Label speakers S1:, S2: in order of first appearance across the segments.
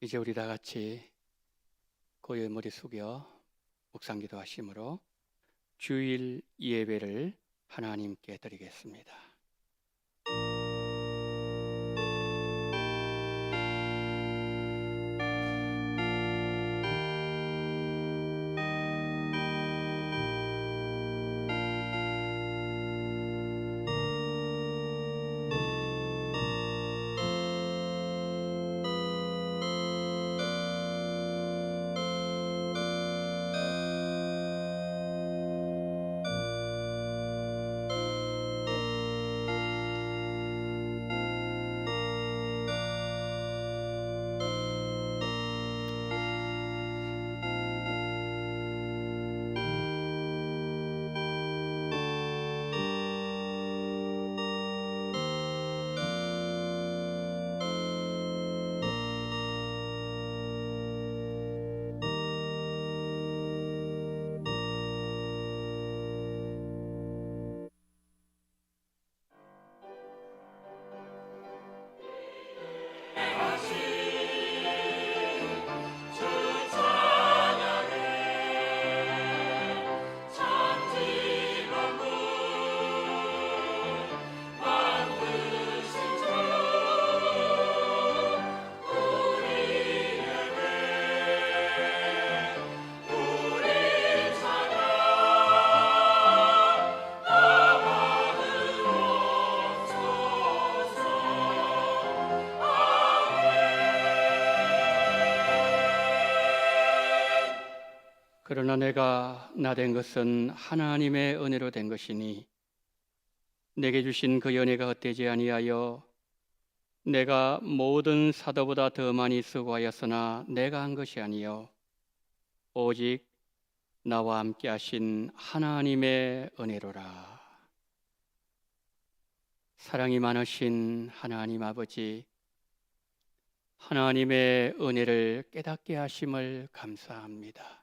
S1: 이제 우리 다 같이 고요히 머리 숙여 묵상기도 하심으로 주일 예배를 하나님께 드리겠습니다. 그러나 내가 나 된 것은 하나님의 은혜로 된 것이니 내게 주신 그 은혜가 헛되지 아니하여 내가 모든 사도보다 더 많이 수고하였으나 내가 한 것이 아니요 오직 나와 함께 하신 하나님의 은혜로라. 사랑이 많으신 하나님 아버지, 하나님의 은혜를 깨닫게 하심을 감사합니다.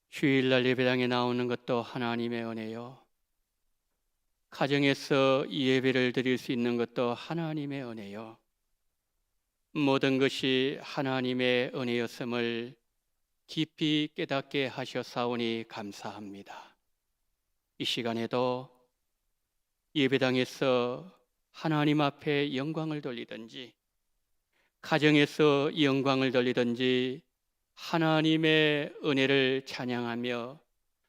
S1: 주일날 예배당에 나오는 것도 하나님의 은혜요, 가정에서 예배를 드릴 수 있는 것도 하나님의 은혜요, 모든 것이 하나님의 은혜였음을 깊이 깨닫게 하셨사오니 감사합니다. 이 시간에도 예배당에서 하나님 앞에 영광을 돌리든지 가정에서 영광을 돌리든지 하나님의 은혜를 찬양하며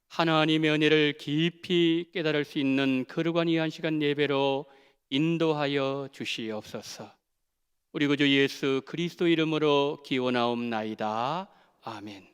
S1: 하나님의 은혜를 깊이 깨달을 수 있는 거룩한 이 한 시간 예배로 인도하여 주시옵소서. 우리 구주 예수 그리스도 이름으로 기원하옵나이다. 아멘.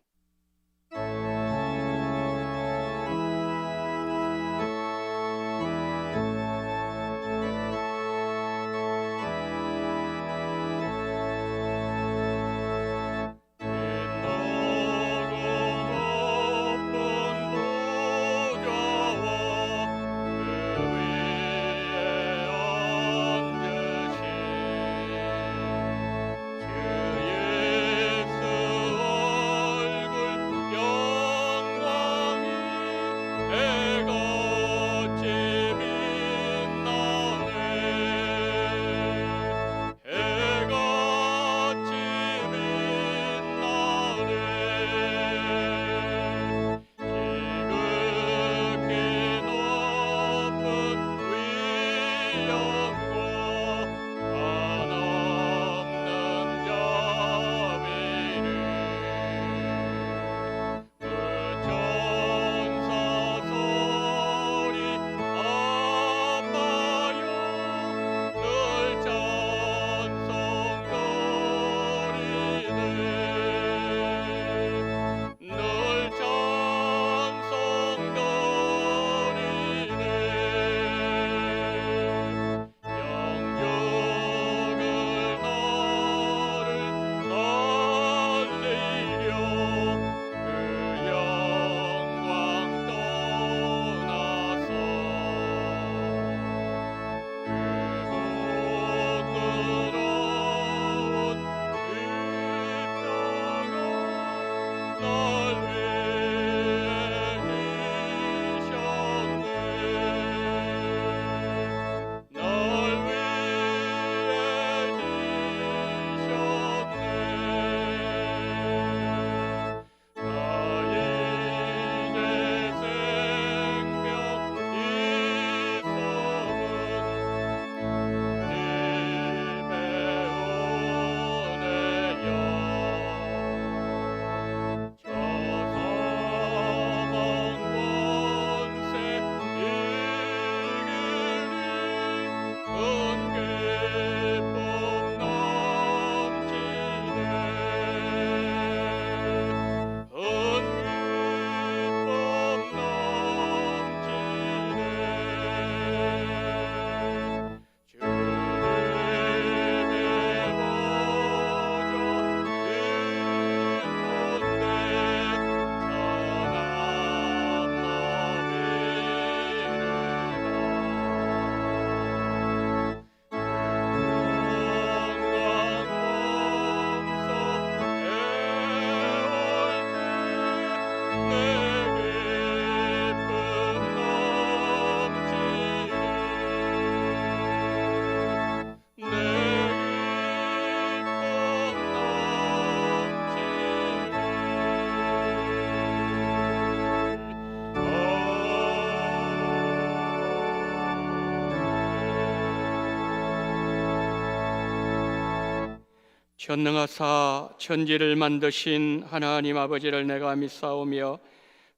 S1: 전능하사 천지를 만드신 하나님 아버지를 내가 믿사오며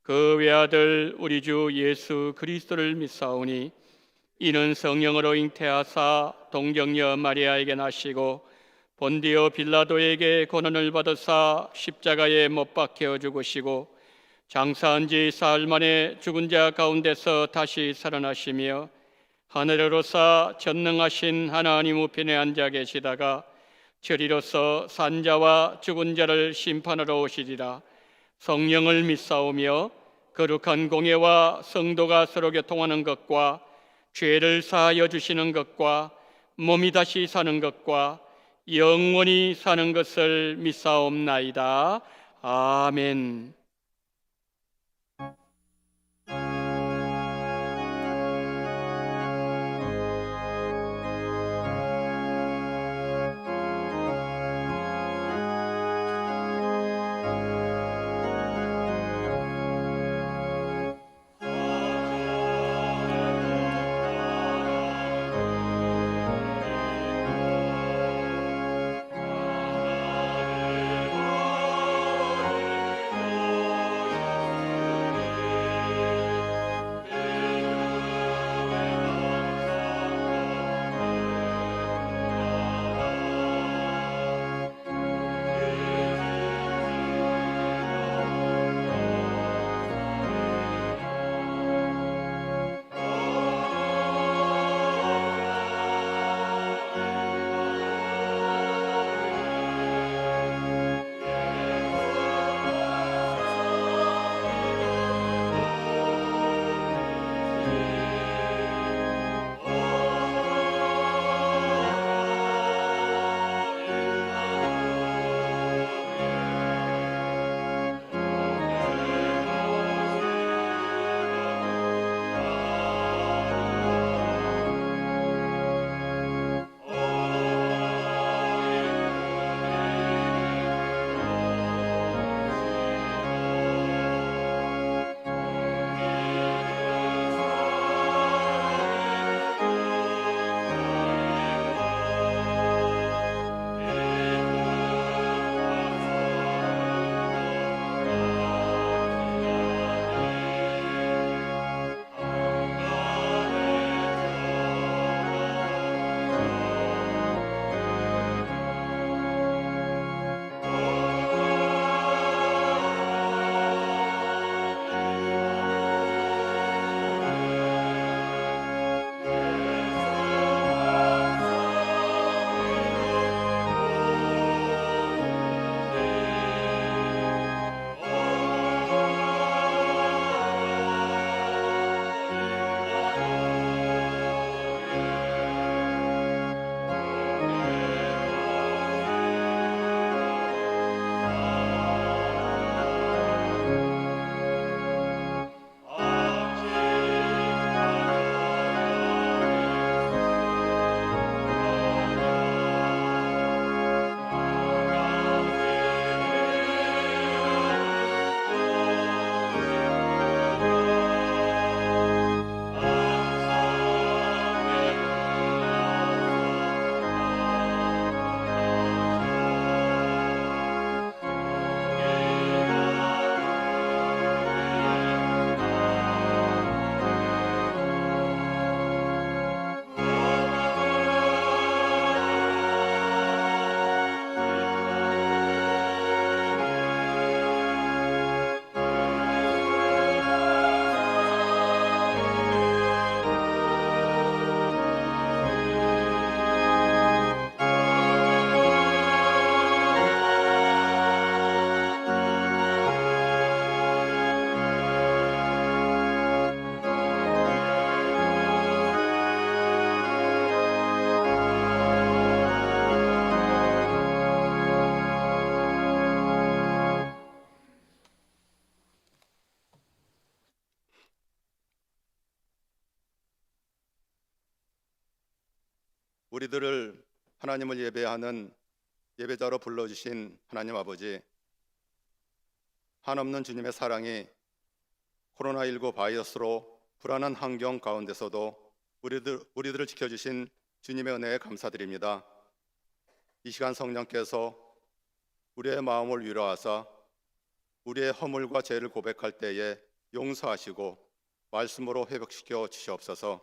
S1: 그 외아들 우리 주 예수 그리스도를 믿사오니 이는 성령으로 잉태하사 동정녀 마리아에게 나시고 본디오 빌라도에게 고난을 받으사 십자가에 못 박혀 죽으시고 장사한 지 사흘 만에 죽은 자 가운데서 다시 살아나시며 하늘으로서 전능하신 하나님 우편에 앉아 계시다가 저리로서 산자와 죽은 자를 심판하러 오시리라. 성령을 믿사오며 거룩한 공예와 성도가 서로 교통하는 것과 죄를 사하여 주시는 것과 몸이 다시 사는 것과 영원히 사는 것을 믿사옵나이다. 아멘.
S2: 우리들을 하나님을 예배하는 예배자로 불러주신 하나님 아버지, 한없는 주님의 사랑이 코로나19 바이러스로 불안한 환경 가운데서도 우리들을 지켜주신 주님의 은혜에 감사드립니다. 이 시간 성령께서 우리의 마음을 위로하사 우리의 허물과 죄를 고백할 때에 용서하시고 말씀으로 회복시켜 주시옵소서.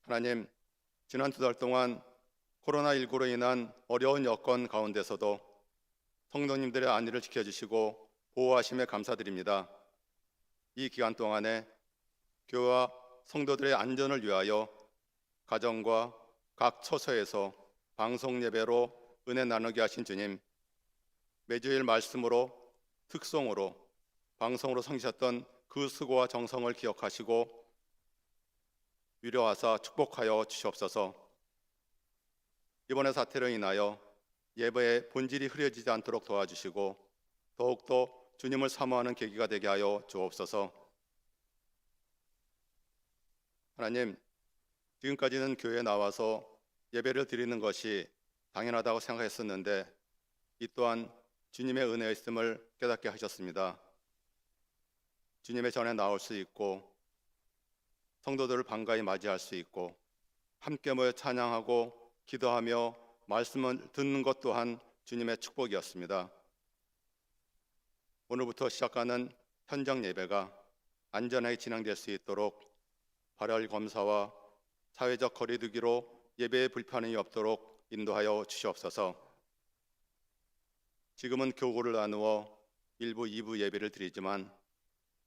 S2: 하나님, 지난 2달 동안 코로나19로 인한 어려운 여건 가운데서도 성도님들의 안위를 지켜주시고 보호하심에 감사드립니다. 이 기간 동안에 교회와 성도들의 안전을 위하여 가정과 각 처소에서 방송 예배로 은혜 나누게 하신 주님, 매주일 말씀으로 특송으로 방송으로 섬기셨던 그 수고와 정성을 기억하시고 위로하사 축복하여 주시옵소서. 이번의 사태로 인하여 예배의 본질이 흐려지지 않도록 도와주시고 더욱더 주님을 사모하는 계기가 되게 하여 주옵소서. 하나님, 지금까지는 교회에 나와서 예배를 드리는 것이 당연하다고 생각했었는데 이 또한 주님의 은혜였음을 깨닫게 하셨습니다. 주님의 전에 나올 수 있고 성도들을 반가이 맞이할 수 있고 함께 모여 찬양하고 기도하며 말씀을 듣는 것 또한 주님의 축복이었습니다. 오늘부터 시작하는 현장 예배가 안전하게 진행될 수 있도록 발열 검사와 사회적 거리 두기로 예배에 불편이 없도록 인도하여 주시옵소서. 지금은 교구를 나누어 1부, 2부 예배를 드리지만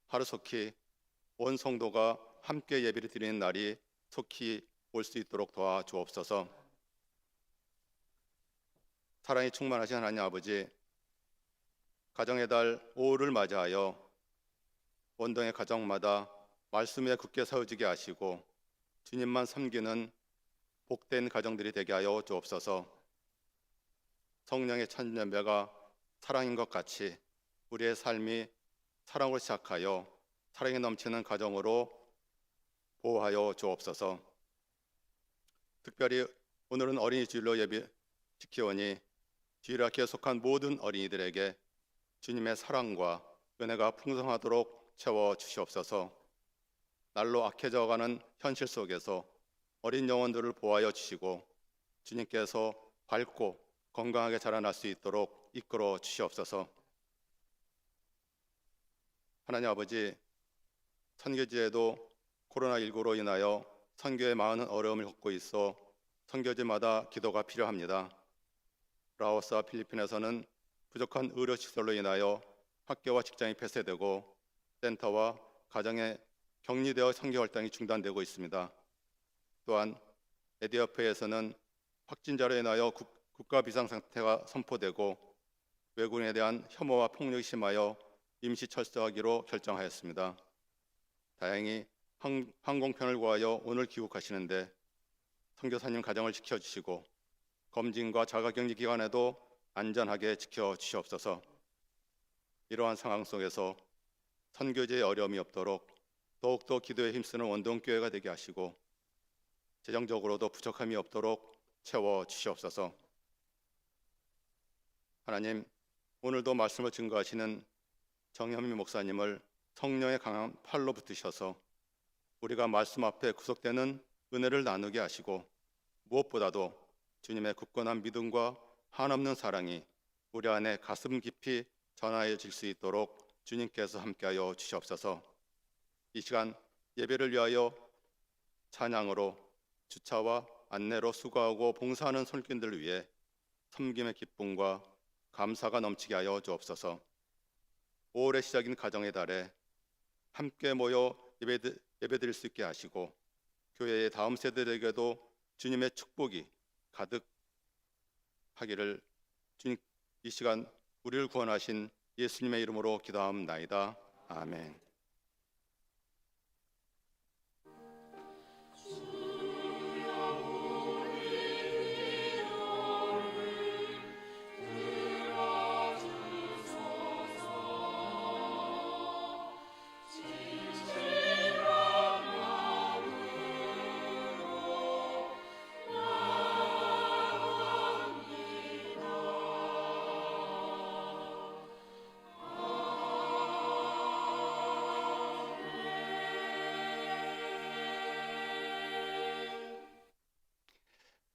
S2: 하루속히 온 성도가 함께 예배를 드리는 날이 속히 올 수 있도록 도와주옵소서. 사랑이 충만하신 하나님 아버지, 가정의 달 5월을 맞이하여 원동의 가정마다 말씀에 굳게 서어지게 하시고 주님만 섬기는 복된 가정들이 되게 하여 주옵소서. 성령의 천년배가 사랑인 것 같이 우리의 삶이 사랑으로 시작하여 사랑이 넘치는 가정으로 보호하여 주옵소서. 특별히 오늘은 어린이 주일로 예배 지키오니 주일학교에 속한 모든 어린이들에게 주님의 사랑과 은혜가 풍성하도록 채워 주시옵소서. 날로 악해져가는 현실 속에서 어린 영혼들을 보호하여 주시고 주님께서 밝고 건강하게 자라날 수 있도록 이끌어 주시옵소서. 하나님 아버지, 선교지에도 코로나19로 인하여 선교에 많은 어려움을 겪고 있어 선교지마다 기도가 필요합니다. 라오스와 필리핀에서는 부족한 의료시설로 인하여 학교와 직장이 폐쇄되고 센터와 가정에 격리되어 선교 활동이 중단되고 있습니다. 또한 에티오피아에서는 확진자로 인하여 국가 비상상태가 선포되고 외국인에 대한 혐오와 폭력이 심하여 임시 철수하기로 결정하였습니다. 다행히 항공편을 구하여 오늘 귀국하시는데 선교사님 가정을 지켜주시고 검진과 자가격리 기간에도 안전하게 지켜주시옵소서. 이러한 상황 속에서 선교제의 어려움이 없도록 더욱더 기도에 힘쓰는 원동교회가 되게 하시고 재정적으로도 부족함이 없도록 채워주시옵소서. 하나님, 오늘도 말씀을 증거하시는 정현미 목사님을 성령의 강한 팔로 붙드셔서 우리가 말씀 앞에 구속되는 은혜를 나누게 하시고 무엇보다도 주님의 굳건한 믿음과 한없는 사랑이 우리 안에 가슴 깊이 전하여질 수 있도록 주님께서 함께하여 주시옵소서. 이 시간 예배를 위하여 찬양으로 주차와 안내로 수고하고 봉사하는 손길들을 위해 섬김의 기쁨과 감사가 넘치게 하여 주옵소서. 5월의 시작인 가정의 달에 함께 모여 예배드릴 수 있게 하시고 교회의 다음 세대들에게도 주님의 축복이 가득하기를 주님 이 시간 우리를 구원하신 예수님의 이름으로 기도하옵나이다. 아멘.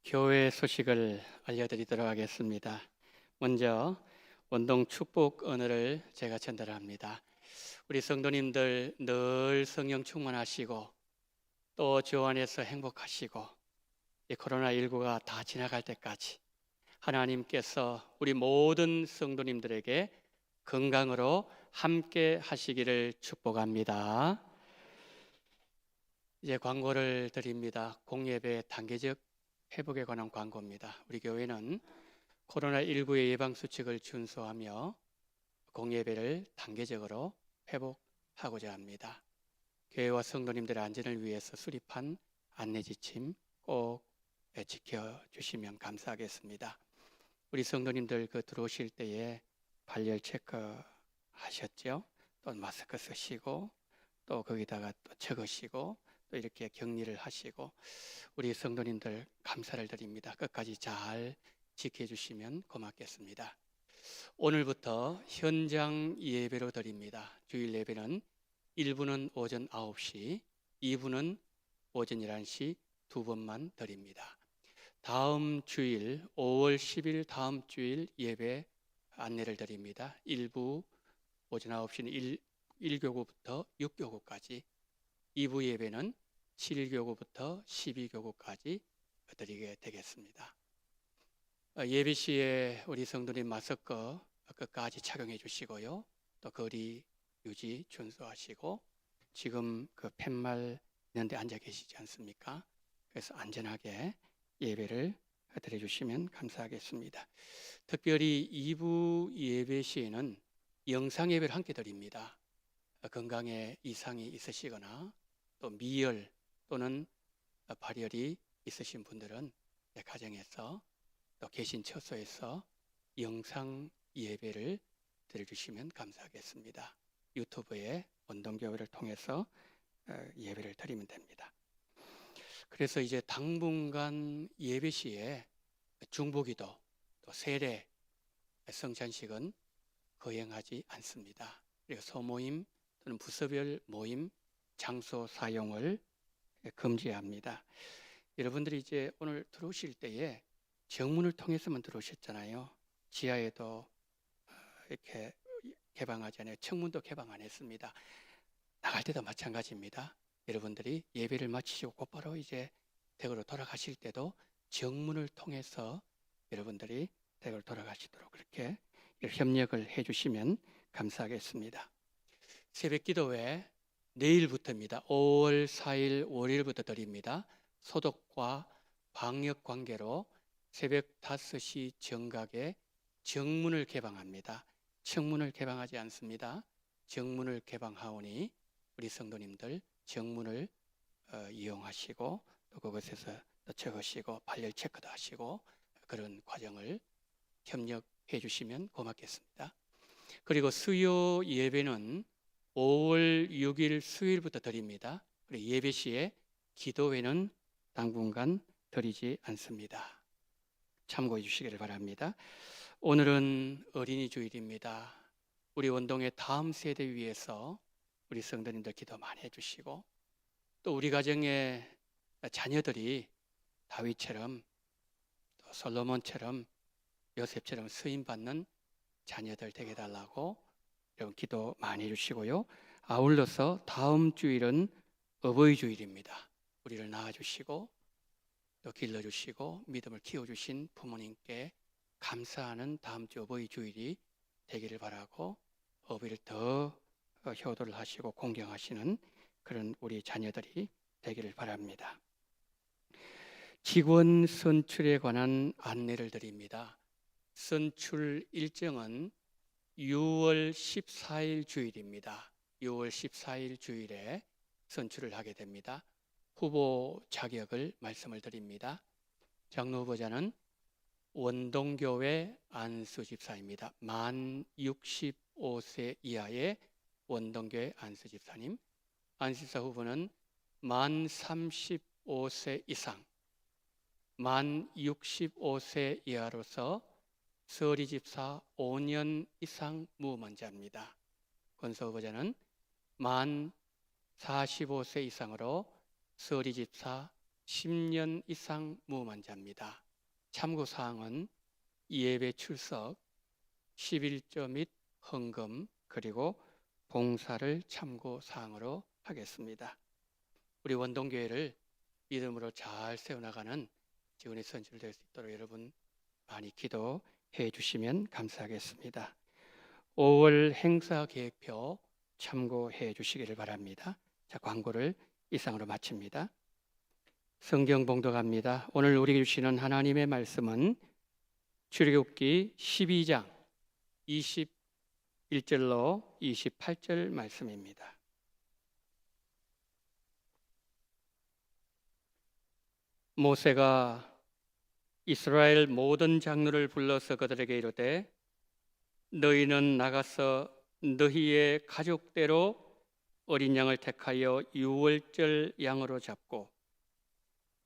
S1: 교회 소식을 알려드리도록 하겠습니다. 먼저 원동 축복 언어를 제가 전달합니다. 우리 성도님들 늘 성령 충만하시고 또 주 안에서 행복하시고 이 코로나19가 다 지나갈 때까지 하나님께서 우리 모든 성도님들에게 건강으로 함께 하시기를 축복합니다. 이제 광고를 드립니다. 공예배 단계적 회복에 관한 광고입니다. 우리 교회는 코로나19의 예방수칙을 준수하며 공예배를 단계적으로 회복하고자 합니다. 교회와 성도님들의 안전을 위해서 수립한 안내지침 꼭 지켜주시면 감사하겠습니다. 우리 성도님들 들어오실 때에 발열 체크하셨죠? 또 마스크 쓰시고 또 거기다가 또 적으시고 또 이렇게 격리를 하시고 우리 성도님들 감사를 드립니다. 끝까지 잘 지켜주시면 고맙겠습니다. 오늘부터 현장 예배로 드립니다. 주일 예배는 1부는 오전 9시, 2부는 오전 11시 두 번만 드립니다. 다음 주일 5월 10일 다음 주일 예배 안내를 드립니다. 1부 오전 9시는 1교구부터 6교구까지, 2부 예배는 7교구부터 12교구까지 드리게 되겠습니다. 예배 시에 우리 성도님 마스크 끝까지 착용해 주시고요. 또 거리 유지 준수하시고 지금 팻말 있는 데 앉아 계시지 않습니까? 그래서 안전하게 예배를 드려 주시면 감사하겠습니다. 특별히 2부 예배 시에는 영상 예배를 함께 드립니다. 건강에 이상이 있으시거나 또 미열 또는 발열이 있으신 분들은 가정에서 또 계신 처소에서 영상 예배를 드려주시면 감사하겠습니다. 유튜브에 원동교회를 통해서 예배를 드리면 됩니다. 그래서 이제 당분간 예배 시에 중보기도 또 세례 성찬식은 거행하지 않습니다. 그리고 소모임 또는 부서별 모임 장소 사용을 금지합니다. 여러분들이 이제 오늘 들어오실 때에 정문을 통해서만 들어오셨잖아요. 지하에도 이렇게 개방하지 않아요. 청문도 개방 안 했습니다. 나갈 때도 마찬가지입니다. 여러분들이 예배를 마치시고 곧바로 이제 댁으로 돌아가실 때도 정문을 통해서 여러분들이 댁으로 돌아가시도록 그렇게 협력을 해주시면 감사하겠습니다. 새벽기도회 내일부터입니다. 5월 4일 월요일부터 드립니다. 소독과 방역 관계로 새벽 5시 정각에 정문을 개방합니다. 청문을 개방하지 않습니다. 정문을 개방하오니 우리 성도님들 정문을 이용하시고 또 그것에서 적으시고 발열 체크도 하시고 그런 과정을 협력해 주시면 고맙겠습니다. 그리고 수요 예배는 5월 6일 수요일부터 드립니다. 그리고 예배 시에 기도회는 당분간 드리지 않습니다. 참고해 주시기를 바랍니다. 오늘은 어린이 주일입니다. 우리 원동의 다음 세대 위해서 우리 성도님들 기도 많이 해주시고 또 우리 가정의 자녀들이 다윗처럼 또 솔로몬처럼 요셉처럼 쓰임받는 자녀들 되게 해달라고 여러분 기도 많이 해주시고요. 아울러서 다음 주일은 어버이 주일입니다. 우리를 낳아주시고 또 길러주시고 믿음을 키워주신 부모님께 감사하는 다음 주 어버이 주일이 되기를 바라고 어버이를 더 효도를 하시고 공경하시는 그런 우리 자녀들이 되기를 바랍니다. 직원 선출에 관한 안내를 드립니다. 선출 일정은 6월 14일 주일입니다. 6월 14일 주일에 선출을 하게 됩니다. 후보 자격을 말씀을 드립니다. 장로 후보자는 원동교회 안수집사입니다. 만 65세 이하의 원동교회 안수집사님. 안수집사 후보는 만 35세 이상, 만 65세 이하로서 서리집사 5년 이상 무먼자입니다. 권서 후보자는 만 45세 이상으로 서리집사 10년 이상 무만자입니다. 참고사항은 예배 출석, 11조 및 헌금, 그리고 봉사를 참고사항으로 하겠습니다. 우리 원동교회를 믿음으로 잘 세워나가는 지원이 선출될 수 있도록 여러분 많이 기도해 주시면 감사하겠습니다. 5월 행사 계획표 참고해 주시기를 바랍니다. 자, 광고를 이상으로 마칩니다. 성경 봉독합니다. 오늘 우리에게 주시는 하나님의 말씀은 출애굽기 12장 21절로 28절 말씀입니다. 모세가 이스라엘 모든 장로를 불러서 그들에게 이르되 너희는 나가서 너희의 가족대로 어린 양을 택하여 유월절 양으로 잡고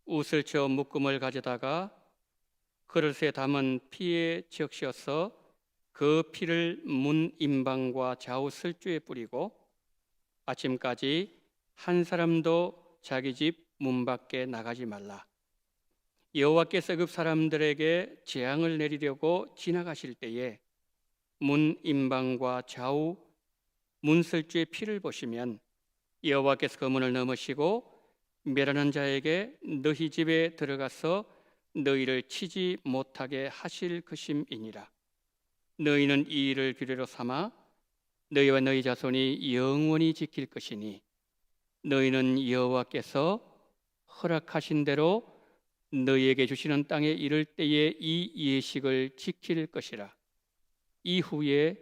S1: 웃을 쳐 묶음을 가져다가 그릇에 담은 피에 적셔서 그 피를 문 임방과 좌우 설주에 뿌리고 아침까지 한 사람도 자기 집 문 밖에 나가지 말라. 여호와께서 애굽 사람들에게 재앙을 내리려고 지나가실 때에 문 임방과 좌우 문설주의 피를 보시면 여호와께서 그 문을 넘으시고 멸하는 자에게 너희 집에 들어가서 너희를 치지 못하게 하실 것임이니라. 너희는 이 일을 규례로 삼아 너희와 너희 자손이 영원히 지킬 것이니 너희는 여호와께서 허락하신 대로 너희에게 주시는 땅에 이를 때에 이 예식을 지킬 것이라. 이후에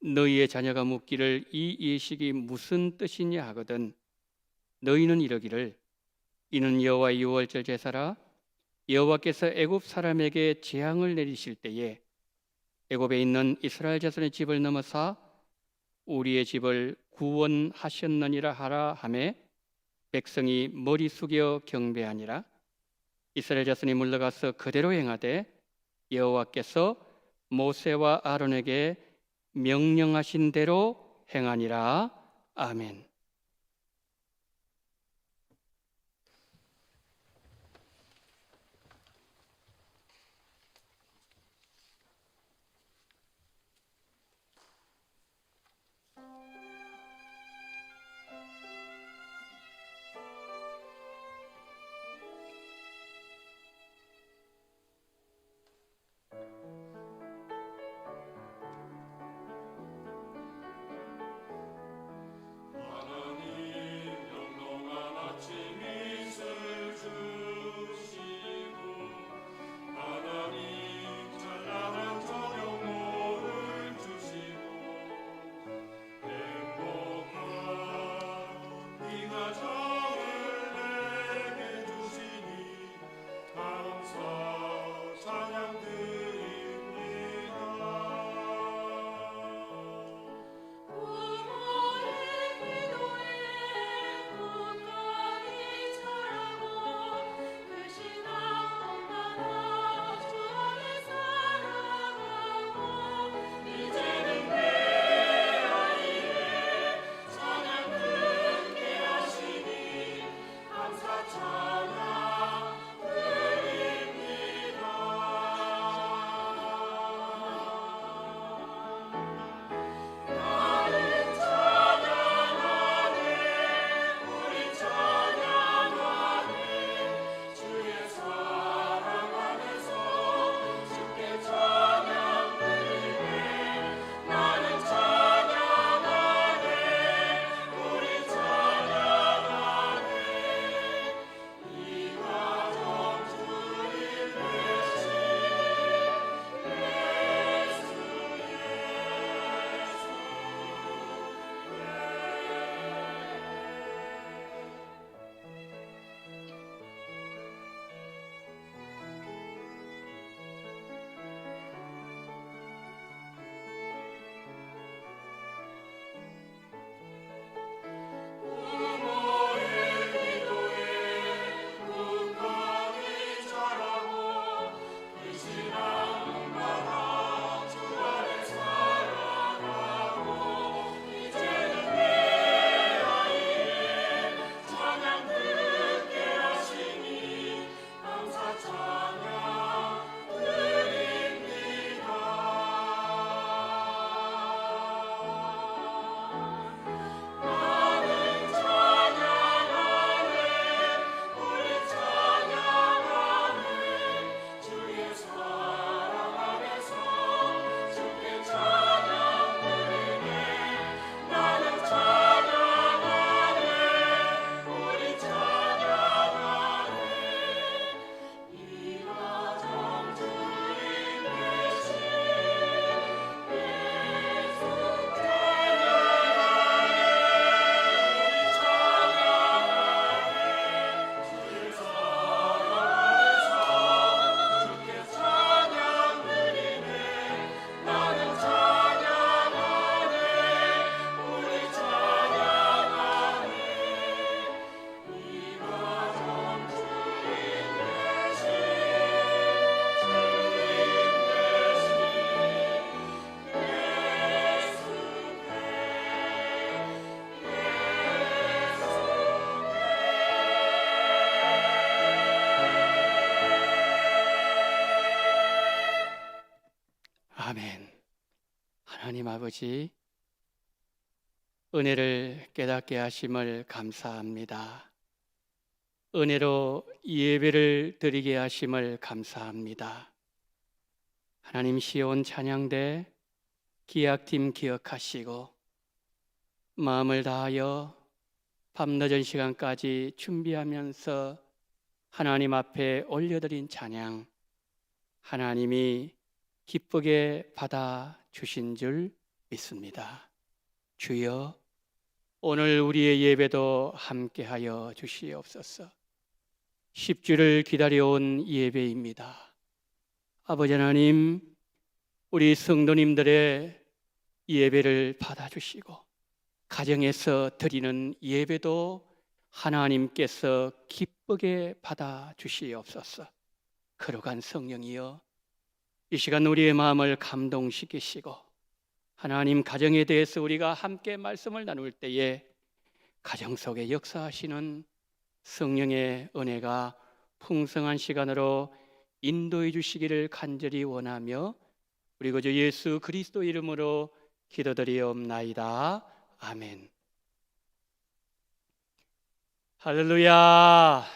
S1: 너희의 자녀가 묻기를 이 예식이 무슨 뜻이냐 하거든 너희는 이러기를 이는 여호와의 유월절 제사라. 여호와께서 애굽 사람에게 재앙을 내리실 때에 애굽에 있는 이스라엘 자손의 집을 넘어사 우리의 집을 구원하셨느니라 하라 하매 백성이 머리 숙여 경배하니라. 이스라엘 자손이 물러가서 그대로 행하되 여호와께서 모세와 아론에게 명령하신 대로 행하니라. 아멘. 하나님 아버지, 은혜를 깨닫게 하심을 감사합니다. 은혜로 예배를 드리게 하심을 감사합니다. 하나님, 시온 찬양대 기약팀 기억하시고 마음을 다하여 밤늦은 시간까지 준비하면서 하나님 앞에 올려드린 찬양, 하나님이 기쁘게 받아주신 줄 믿습니다. 주여, 오늘 우리의 예배도 함께하여 주시옵소서. 10주를 기다려온 예배입니다. 아버지 하나님, 우리 성도님들의 예배를 받아주시고 가정에서 드리는 예배도 하나님께서 기쁘게 받아주시옵소서. 거룩한 성령이여, 이 시간 우리의 마음을 감동시키시고 하나님, 가정에 대해서 우리가 함께 말씀을 나눌 때에 가정 속에 역사하시는 성령의 은혜가 풍성한 시간으로 인도해 주시기를 간절히 원하며 우리 구주 예수 그리스도 이름으로 기도드리옵나이다. 아멘. 할렐루야.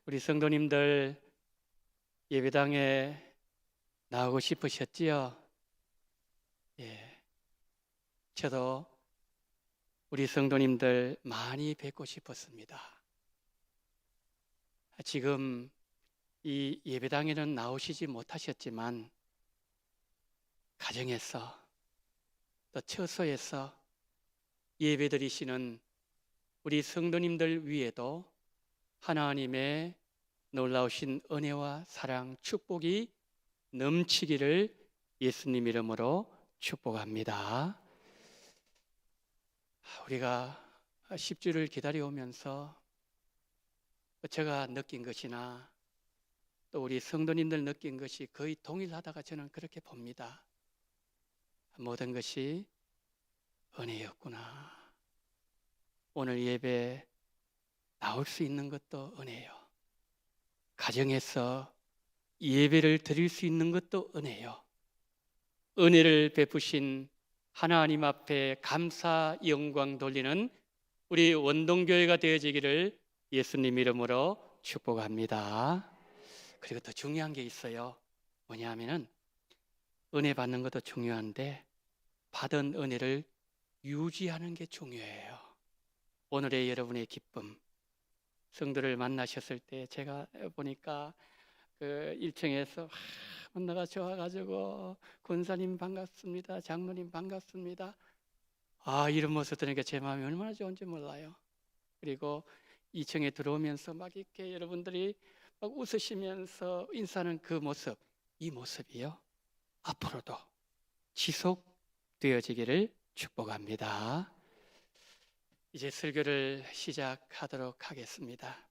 S1: 우리 성도님들 예배당에 나오고 싶으셨지요? 예. 저도 우리 성도님들 많이 뵙고 싶었습니다. 지금 이 예배당에는 나오시지 못하셨지만 가정에서 또 처소에서 예배드리시는 우리 성도님들 위에도 하나님의 놀라우신 은혜와 사랑, 축복이 넘치기를 예수님 이름으로 축복합니다. 우리가 10주를 기다려오면서 제가 느낀 것이나 또 우리 성도님들 느낀 것이 거의 동일하다가 저는 그렇게 봅니다. 모든 것이 은혜였구나. 오늘 예배 나올 수 있는 것도 은혜요. 가정에서 예배를 드릴 수 있는 것도 은혜요. 은혜를 베푸신 하나님 앞에 감사 영광 돌리는 우리 원동교회가 되어지기를 예수님 이름으로 축복합니다. 그리고 더 중요한 게 있어요. 뭐냐면은 은혜 받는 것도 중요한데 받은 은혜를 유지하는 게 중요해요. 오늘의 여러분의 기쁨, 성도를 만나셨을 때 제가 보니까 그 1층에서 만나가 좋아가지고 권사님 반갑습니다, 장로님 반갑습니다. 이런 모습 들으니까 제 마음이 얼마나 좋은지 몰라요. 그리고 2층에 들어오면서 막 이렇게 여러분들이 막 웃으시면서 인사하는 그 모습, 이 모습이요 앞으로도 지속되어지기를 축복합니다. 이제 설교를 시작하도록 하겠습니다.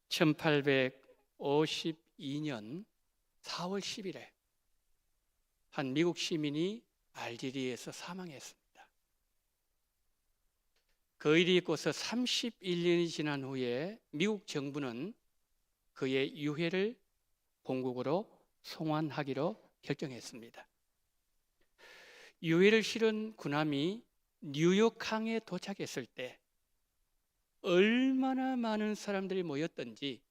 S1: 1852년 4월 10일에 한 미국 시민이 알제리에서 사망했습니다. 그 일이 있고서 31년이 지난 후에 미국 정부는 그의 유해를 본국으로 송환하기로 결정했습니다. 유해를 실은 군함이 뉴욕항에 도착했을 때 얼마나 많은 사람들이 모였던지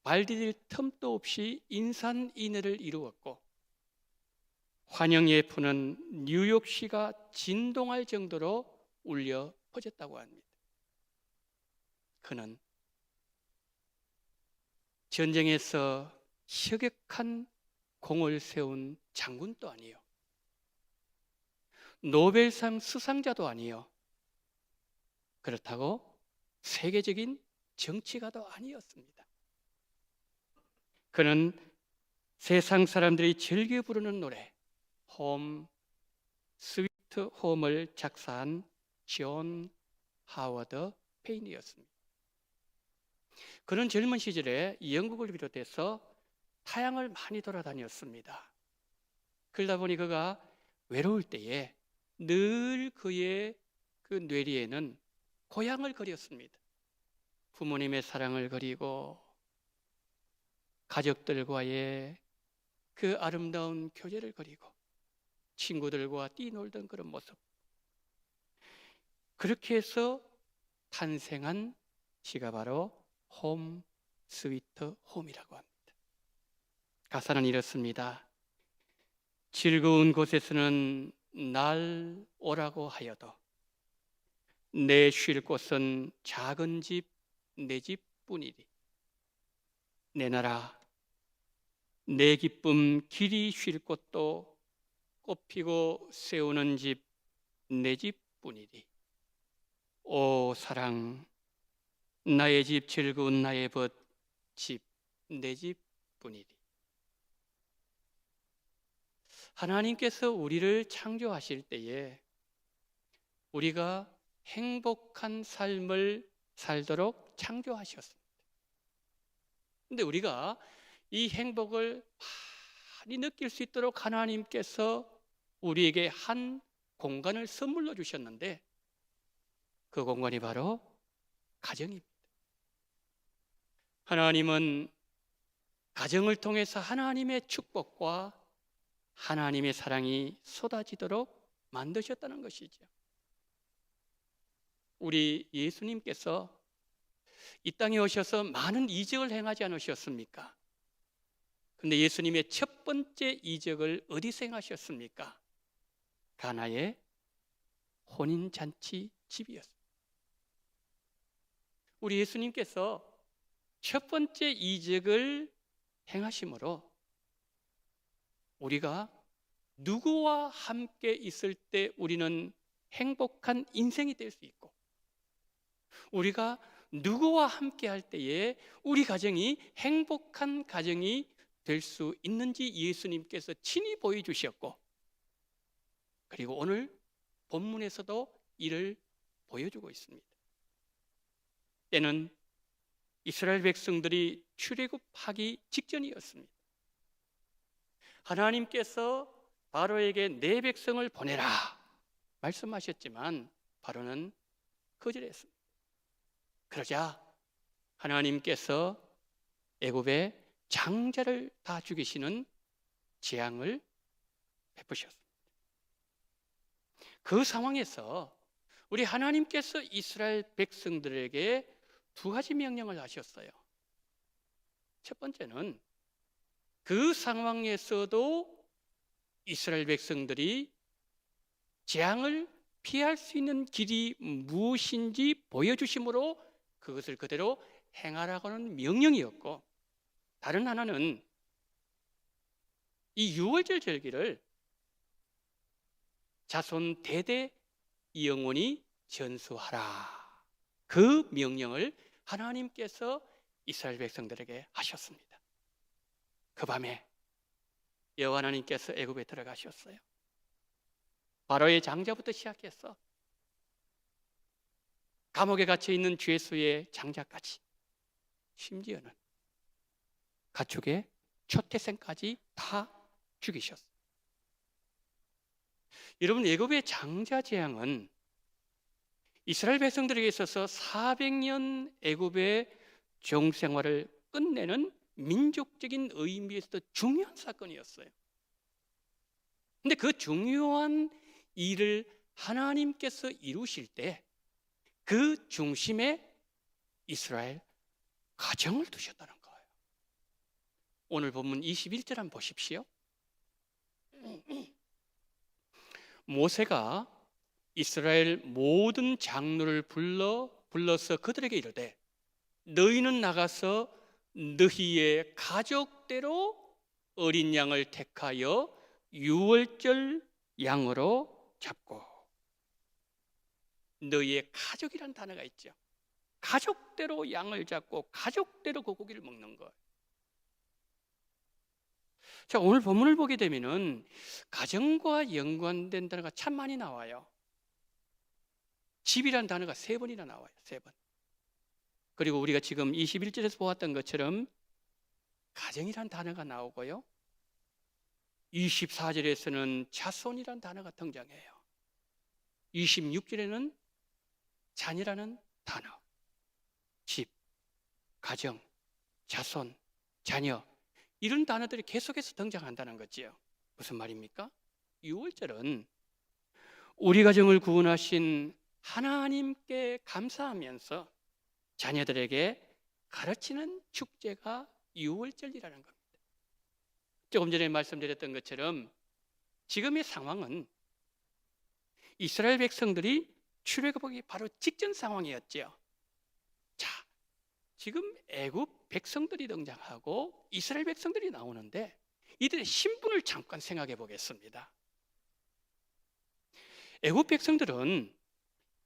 S1: 말 디딜 틈도 없이 인산인해를 이루었고 환영 예포는 뉴욕시가 진동할 정도로 울려 퍼졌다고 합니다. 그는 전쟁에서 혁혁한 공을 세운 장군도 아니요, 노벨상 수상자도 아니요, 그렇다고 세계적인 정치가도 아니었습니다. 그는 세상 사람들이 즐겨 부르는 노래 홈 스위트 홈을 작사한 존 하워드 페인이었습니다. 그는 젊은 시절에 영국을 비롯해서 타향을 많이 돌아다녔습니다. 그러다 보니 그가 외로울 때에 늘 그의 그 뇌리에는 고향을 그렸습니다. 부모님의 사랑을 그리고 가족들과의 그 아름다운 교제를 그리고 친구들과 뛰놀던 그런 모습. 그렇게 해서 탄생한 시가 바로 홈 스위트 홈이라고 합니다. 가사는 이렇습니다. 즐거운 곳에서는 날 오라고 하여도 내 쉴 곳은 작은 집, 내 집뿐이리. 내 나라, 내 기쁨 길이 쉴 곳도 꽃피고 세우는 집, 내 집뿐이리. 오 사랑, 나의 집 즐거운 나의 벗, 집, 내 집뿐이리. 하나님께서 우리를 창조하실 때에 우리가 행복한 삶을 살도록 창조하셨습니다. 근데 우리가 이 행복을 많이 느낄 수 있도록 하나님께서 우리에게 한 공간을 선물로 주셨는데 그 공간이 바로 가정입니다. 하나님은 가정을 통해서 하나님의 축복과 하나님의 사랑이 쏟아지도록 만드셨다는 것이죠. 우리 예수님께서 이 땅에 오셔서 많은 이적을 행하지 않으셨습니까? 근데 예수님의 첫 번째 이적을 어디서 행하셨습니까? 가나의 혼인잔치 집이었습니다. 우리 예수님께서 첫 번째 이적을 행하심으로 우리가 누구와 함께 있을 때 우리는 행복한 인생이 될 수 있고 우리가 누구와 함께 할 때에 우리 가정이 행복한 가정이 될 수 있는지 예수님께서 친히 보여주셨고 그리고 오늘 본문에서도 이를 보여주고 있습니다. 때는 이스라엘 백성들이 출애굽하기 직전이었습니다. 하나님께서 바로에게 내 백성을 보내라 말씀하셨지만 바로는 거절했습니다. 그러자 하나님께서 애굽의 장자를 다 죽이시는 재앙을 베푸셨습니다. 그 상황에서 우리 하나님께서 이스라엘 백성들에게 두 가지 명령을 하셨어요. 첫 번째는 그 상황에서도 이스라엘 백성들이 재앙을 피할 수 있는 길이 무엇인지 보여주심으로 그것을 그대로 행하라고는 명령이었고 다른 하나는 이 유월절 절기를 자손 대대 영원히 전수하라. 그 명령을 하나님께서 이스라엘 백성들에게 하셨습니다. 그 밤에 여호와 하나님께서 애굽에 들어가셨어요. 바로의 장자부터 시작해서 감옥에 갇혀 있는 죄수의 장자까지 심지어는 가축의 초태생까지 다 죽이셨어요. 여러분, 애굽의 장자 재앙은 이스라엘 백성들에게 있어서 400년 애굽의 종생활을 끝내는 민족적인 의미에서도 중요한 사건이었어요. 근데 그 중요한 일을 하나님께서 이루실 때 그 중심에 이스라엘 가정을 두셨다는 거예요. 오늘 본문 21절 한번 보십시오. 모세가 이스라엘 모든 장로를 불러서 그들에게 이르되 너희는 나가서 너희의 가족대로 어린 양을 택하여 유월절 양으로 잡고 너희의 가족이란 단어가 있죠. 가족대로 양을 잡고 가족대로 그 고기를 먹는 것. 자, 오늘 본문을 보게 되면은 가정과 연관된 단어가 참 많이 나와요. 집이란 단어가 3번이나 나와요. 3번. 그리고 우리가 지금 21절에서 보았던 것처럼 가정이란 단어가 나오고요. 24절에서는 자손이란 단어가 등장해요. 26절에는 자녀라는 단어. 집, 가정, 자손, 자녀 이런 단어들이 계속해서 등장한다는 거지요. 무슨 말입니까? 유월절은 우리 가정을 구원하신 하나님께 감사하면서 자녀들에게 가르치는 축제가 유월절이라는 겁니다. 조금 전에 말씀드렸던 것처럼 지금의 상황은 이스라엘 백성들이 출애굽하기 바로 직전 상황이었죠. 자, 지금 애굽 백성들이 등장하고 이스라엘 백성들이 나오는데 이들의 신분을 잠깐 생각해 보겠습니다. 애굽 백성들은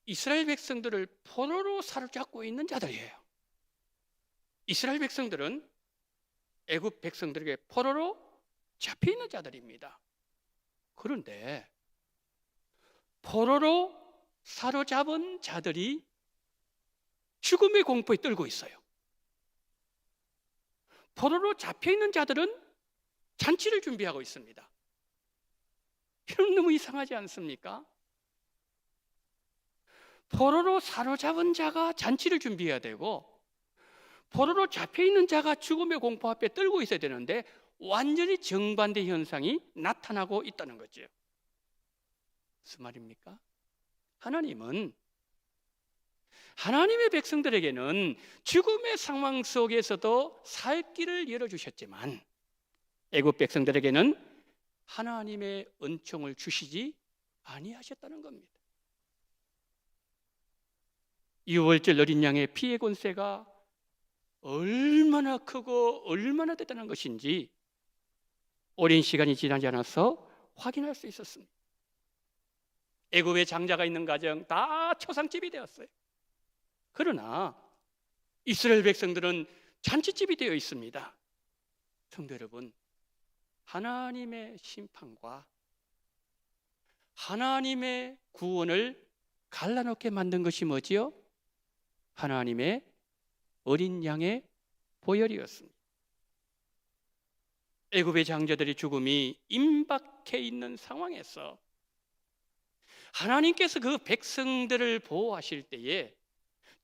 S1: 이스라엘 백성들을 포로로 사로잡고 있는 자들이에요. 이스라엘 백성들은 애굽 백성들에게 포로로 잡혀 있는 자들입니다. 그런데 포로로 사로잡은 자들이 죽음의 공포에 떨고 있어요. 포로로 잡혀 있는 자들은 잔치를 준비하고 있습니다. 이건 너무 이상하지 않습니까? 포로로 사로잡은 자가 잔치를 준비해야 되고 포로로 잡혀 있는 자가 죽음의 공포 앞에 떨고 있어야 되는데 완전히 정반대 현상이 나타나고 있다는 거죠. 무슨 말입니까? 하나님은 하나님의 백성들에게는 죽음의 상황 속에서도 살 길을 열어주셨지만 애굽 백성들에게는 하나님의 은총을 주시지 아니하셨다는 겁니다. 유월절 어린 양의 피의 권세가 얼마나 크고 얼마나 대단한 것인지 오랜 시간이 지나지 않아서 확인할 수 있었습니다. 애굽에 장자가 있는 가정 다 초상집이 되었어요. 그러나 이스라엘 백성들은 잔치집이 되어 있습니다. 성도 여러분, 하나님의 심판과 하나님의 구원을 갈라놓게 만든 것이 뭐지요? 하나님의 어린 양의 보혈이었습니다. 애굽의 장자들의 죽음이 임박해 있는 상황에서 하나님께서 그 백성들을 보호하실 때에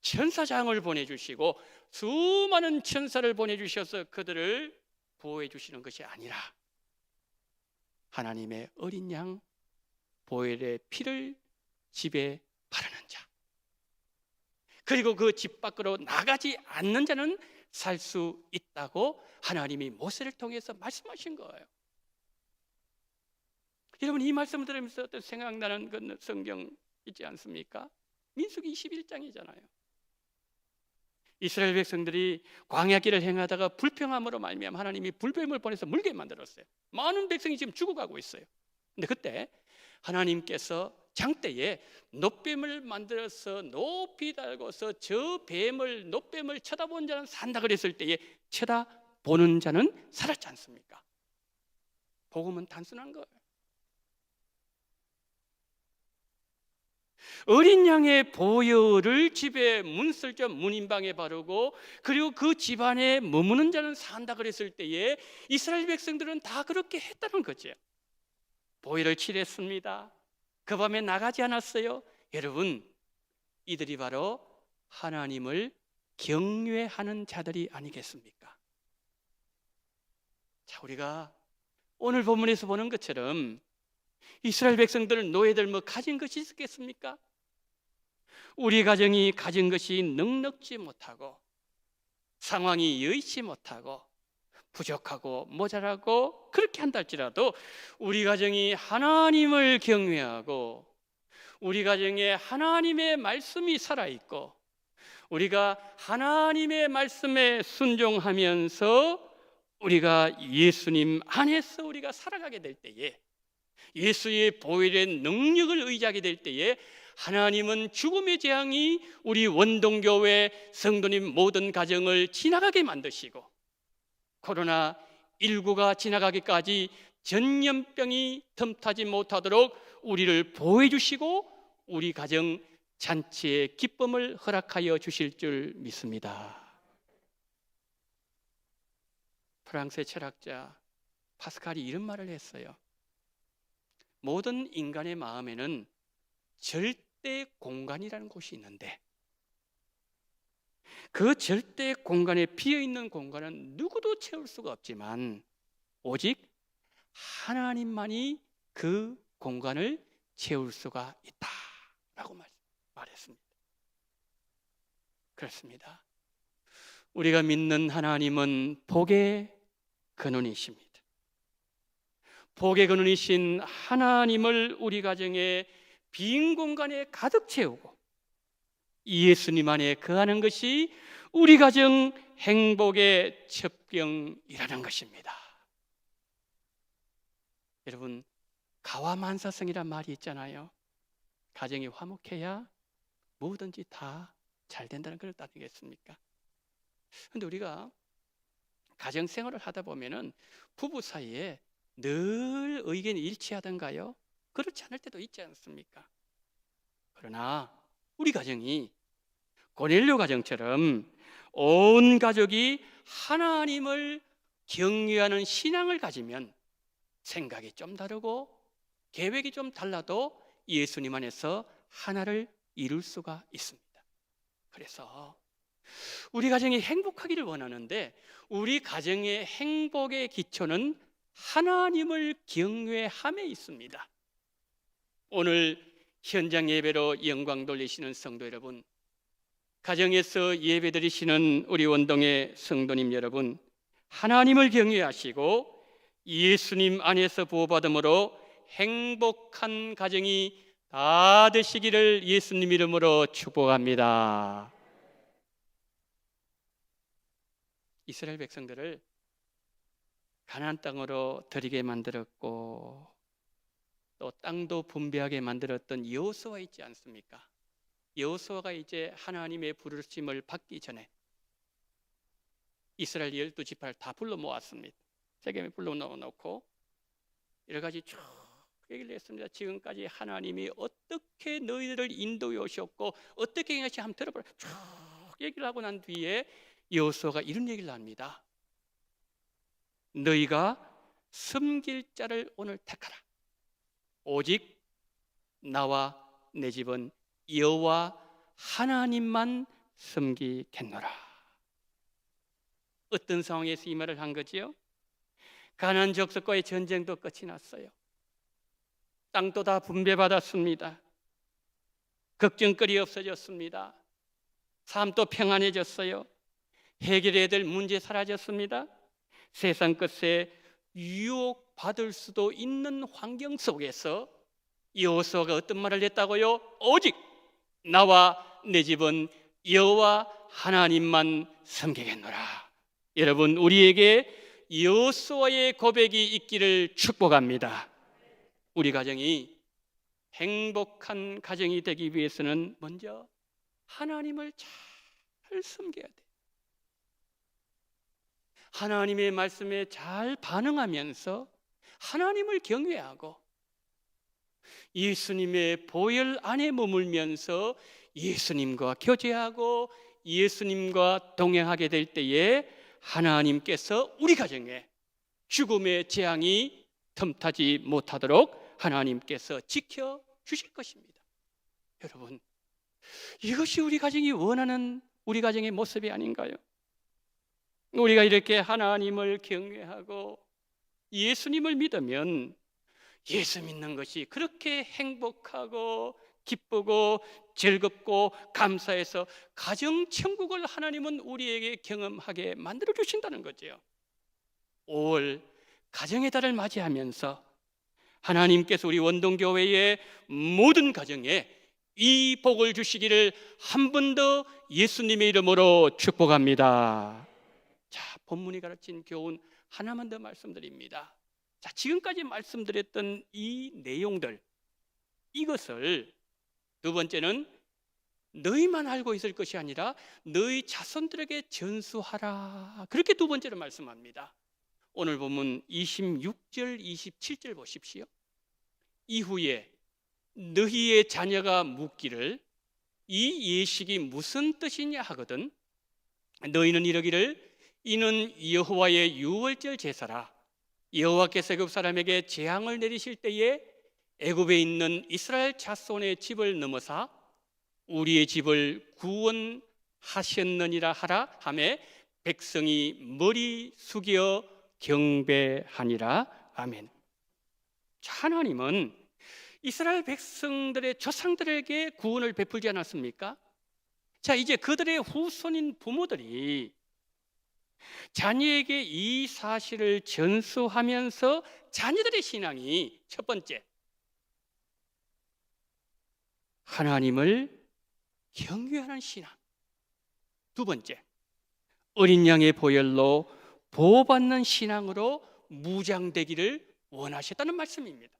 S1: 천사장을 보내주시고 수많은 천사를 보내주셔서 그들을 보호해 주시는 것이 아니라 하나님의 어린 양 보혈의 피를 집에 바르는 자, 그리고 그 집 밖으로 나가지 않는 자는 살 수 있다고 하나님이 모세를 통해서 말씀하신 거예요. 여러분, 이 말씀을 들으면서 어떤 생각나는 그 성경 있지 않습니까? 민수기 21장이잖아요. 이스라엘 백성들이 광야길을 행하다가 불평함으로 말미암아 하나님이 불뱀을 보내서 물게 만들었어요. 많은 백성이 지금 죽어가고 있어요. 근데 그때 하나님께서 장대에 놋뱀을 만들어서 높이 달고서 저 뱀을, 놋뱀을 쳐다본 자는 산다 그랬을 때에 쳐다보는 자는 살았지 않습니까? 복음은 단순한 거예요. 어린 양의 보혈을 집에 문설주 문인방에 바르고 그리고 그 집안에 머무는 자는 산다 그랬을 때에 이스라엘 백성들은 다 그렇게 했다는 거죠. 보혈을 칠했습니다. 그 밤에 나가지 않았어요. 여러분, 이들이 바로 하나님을 경외하는 자들이 아니겠습니까? 자, 우리가 오늘 본문에서 보는 것처럼 이스라엘 백성들, 노예들 뭐 가진 것이 있었겠습니까? 우리 가정이 가진 것이 넉넉지 못하고 상황이 여의치 못하고 부족하고 모자라고 그렇게 한다 할지라도 우리 가정이 하나님을 경외하고 우리 가정에 하나님의 말씀이 살아있고 우리가 하나님의 말씀에 순종하면서 우리가 예수님 안에서 우리가 살아가게 될 때에 예수의 보혈의 능력을 의지하게 될 때에 하나님은 죽음의 재앙이 우리 원동교회 성도님 모든 가정을 지나가게 만드시고 코로나19가 지나가기까지 전염병이 틈타지 못하도록 우리를 보호해 주시고 우리 가정 잔치의 기쁨을 허락하여 주실 줄 믿습니다. 프랑스의 철학자 파스칼이 이런 말을 했어요. 모든 인간의 마음에는 절대 공간이라는 곳이 있는데 그 절대 공간에 비어있는 공간은 누구도 채울 수가 없지만 오직 하나님만이 그 공간을 채울 수가 있다라고 말했습니다. 그렇습니다. 우리가 믿는 하나님은 복의 근원이십니다. 복의 근원이신 하나님을 우리 가정의 빈 공간에 가득 채우고 예수님 안에 거하는 것이 우리 가정 행복의 첩경이라는 것입니다. 여러분, 가와만사성이란 말이 있잖아요. 가정이 화목해야 뭐든지 다 잘 된다는 걸 따르겠습니까? 그런데 우리가 가정 생활을 하다 보면은 부부 사이에 늘 의견이 일치하던가요? 그렇지 않을 때도 있지 않습니까? 그러나 우리 가정이 고넬료 가정처럼 온 가족이 하나님을 경외하는 신앙을 가지면 생각이 좀 다르고 계획이 좀 달라도 예수님 안에서 하나를 이룰 수가 있습니다. 그래서 우리 가정이 행복하기를 원하는데 우리 가정의 행복의 기초는 하나님을 경외함에 있습니다. 오늘 현장 예배로 영광 돌리시는 성도 여러분, 가정에서 예배 드리시는 우리 원동의 성도님 여러분, 하나님을 경외하시고 예수님 안에서 보호받음으로 행복한 가정이 다 되시기를 예수님 이름으로 축복합니다. 이스라엘 백성들을 가나안 땅으로 들이게 만들었고 또 땅도 분배하게 만들었던 여호수아 있지 않습니까? 여호수아가 이제 하나님의 부르심을 받기 전에 이스라엘 12지파를 다 불러 모았습니다. 세겜에 불러 놓고 여러 가지 쭉 얘기를 했습니다. 지금까지 하나님이 어떻게 너희들을 인도해 오셨고 어떻게 행하시 한번 들어보라. 쭉 얘기를 하고 난 뒤에 여호수아가 이런 얘기를 합니다. 너희가 섬길 자를 오늘 택하라. 오직 나와 내 집은 여호와 하나님만 섬기겠노라. 어떤 상황에서 이 말을 한 거지요? 가나안 족속과의 전쟁도 끝이 났어요. 땅도 다 분배받았습니다. 걱정거리 없어졌습니다. 삶도 평안해졌어요. 해결해야 될 문제 사라졌습니다. 세상 끝에 유혹받을 수도 있는 환경 속에서 여호수아가 어떤 말을 했다고요? 오직 나와 내 집은 여호와 하나님만 섬기겠노라. 여러분, 우리에게 여호수아의 고백이 있기를 축복합니다. 우리 가정이 행복한 가정이 되기 위해서는 먼저 하나님을 잘 섬겨야 돼요. 하나님의 말씀에 잘 반응하면서 하나님을 경외하고 예수님의 보혈 안에 머물면서 예수님과 교제하고 예수님과 동행하게 될 때에 하나님께서 우리 가정에 죽음의 재앙이 틈타지 못하도록 하나님께서 지켜주실 것입니다. 여러분, 이것이 우리 가정이 원하는 우리 가정의 모습이 아닌가요? 우리가 이렇게 하나님을 경외하고 예수님을 믿으면 예수 믿는 것이 그렇게 행복하고 기쁘고 즐겁고 감사해서 가정천국을 하나님은 우리에게 경험하게 만들어 주신다는 거죠. 5월 가정의 달을 맞이하면서 하나님께서 우리 원동교회의 모든 가정에 이 복을 주시기를 한 번 더 예수님의 이름으로 축복합니다. 자, 본문이 가르친 교훈 하나만 더 말씀드립니다. 자, 지금까지 말씀드렸던 이 내용들, 이것을 두 번째는 너희만 알고 있을 것이 아니라 너희 자손들에게 전수하라. 그렇게 두 번째로 말씀합니다. 오늘 본문 26절, 27절 보십시오. 이후에 너희의 자녀가 묻기를 이 예식이 무슨 뜻이냐 하거든 너희는 이러기를 이는 여호와의 유월절 제사라. 여호와께서 애굽 사람에게 재앙을 내리실 때에 애굽에 있는 이스라엘 자손의 집을 넘어사 우리의 집을 구원하셨느니라 하라 하매 백성이 머리 숙여 경배하니라. 아멘. 하나님은 이스라엘 백성들의 조상들에게 구원을 베풀지 않았습니까? 자, 이제 그들의 후손인 부모들이 자녀에게 이 사실을 전수하면서 자녀들의 신앙이 첫 번째, 하나님을 경외하는 신앙. 두 번째, 어린 양의 보혈로 보호받는 신앙으로 무장되기를 원하셨다는 말씀입니다.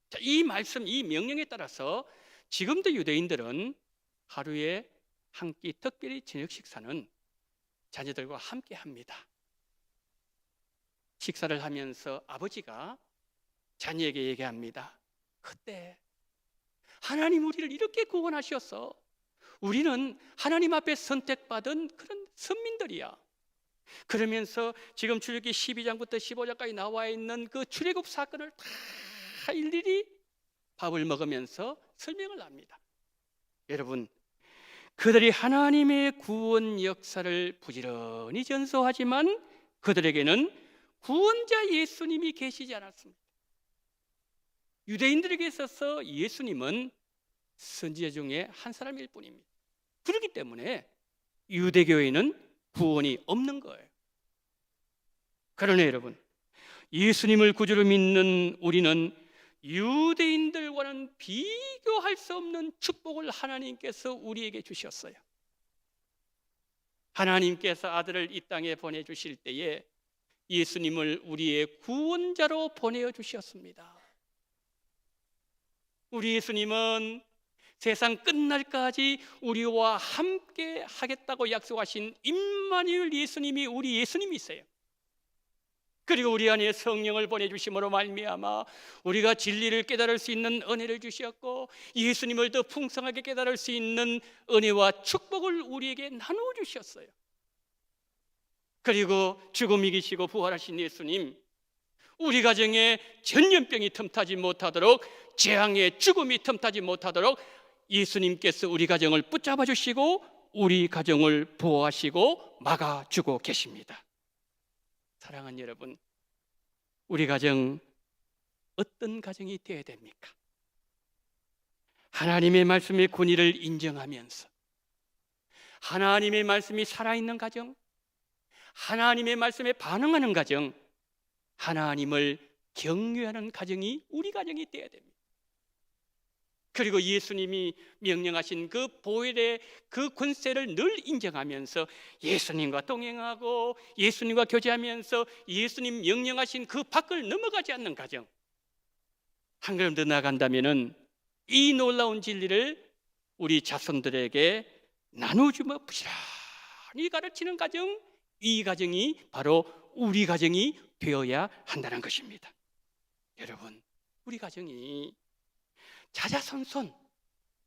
S1: 자, 이 말씀, 이 명령에 따라서 지금도 유대인들은 하루에 한 끼, 특별히 저녁 식사는 자녀들과 함께 합니다. 식사를 하면서 아버지가 자녀에게 얘기합니다. 그때 하나님 우리를 이렇게 구원하셔서 우리는 하나님 앞에 선택받은 그런 선민들이야. 그러면서 지금 출애굽기 12장부터 15장까지 나와 있는 그 출애굽 사건을 다 일일이 밥을 먹으면서 설명을 합니다. 여러분, 그들이 하나님의 구원 역사를 부지런히 전수하지만 그들에게는 구원자 예수님이 계시지 않았습니다. 유대인들에게 있어서 예수님은 선지자 중에 한 사람일 뿐입니다. 그렇기 때문에 유대교회는 구원이 없는 거예요. 그러나 여러분, 예수님을 구주로 믿는 우리는 유대인들과는 비교할 수 없는 축복을 하나님께서 우리에게 주셨어요. 하나님께서 아들을 이 땅에 보내주실 때에 예수님을 우리의 구원자로 보내주셨습니다. 우리 예수님은 세상 끝날까지 우리와 함께 하겠다고 약속하신 임마누엘 예수님이 우리 예수님이세요. 그리고 우리 안에 성령을 보내주심으로 말미암아 우리가 진리를 깨달을 수 있는 은혜를 주셨고 예수님을 더 풍성하게 깨달을 수 있는 은혜와 축복을 우리에게 나누어 주셨어요. 그리고 죽음 이기시고 부활하신 예수님, 우리 가정에 전염병이 틈타지 못하도록, 재앙의 죽음이 틈타지 못하도록 예수님께서 우리 가정을 붙잡아 주시고 우리 가정을 보호하시고 막아주고 계십니다. 사랑하는 여러분, 우리 가정 어떤 가정이 되어야 됩니까? 하나님의 말씀의 권위를 인정하면서 하나님의 말씀이 살아있는 가정, 하나님의 말씀에 반응하는 가정, 하나님을 경외하는 가정이 우리 가정이 되어야 됩니다. 그리고 예수님이 명령하신 그 보혈의 그 권세를 늘 인정하면서 예수님과 동행하고 예수님과 교제하면서 예수님 명령하신 그 밖을 넘어가지 않는 가정, 한 걸음 더 나아간다면은 이 놀라운 진리를 우리 자손들에게 나누어주며 부지런히 가르치는 가정, 이 가정이 바로 우리 가정이 되어야 한다는 것입니다. 여러분, 우리 가정이 자자손손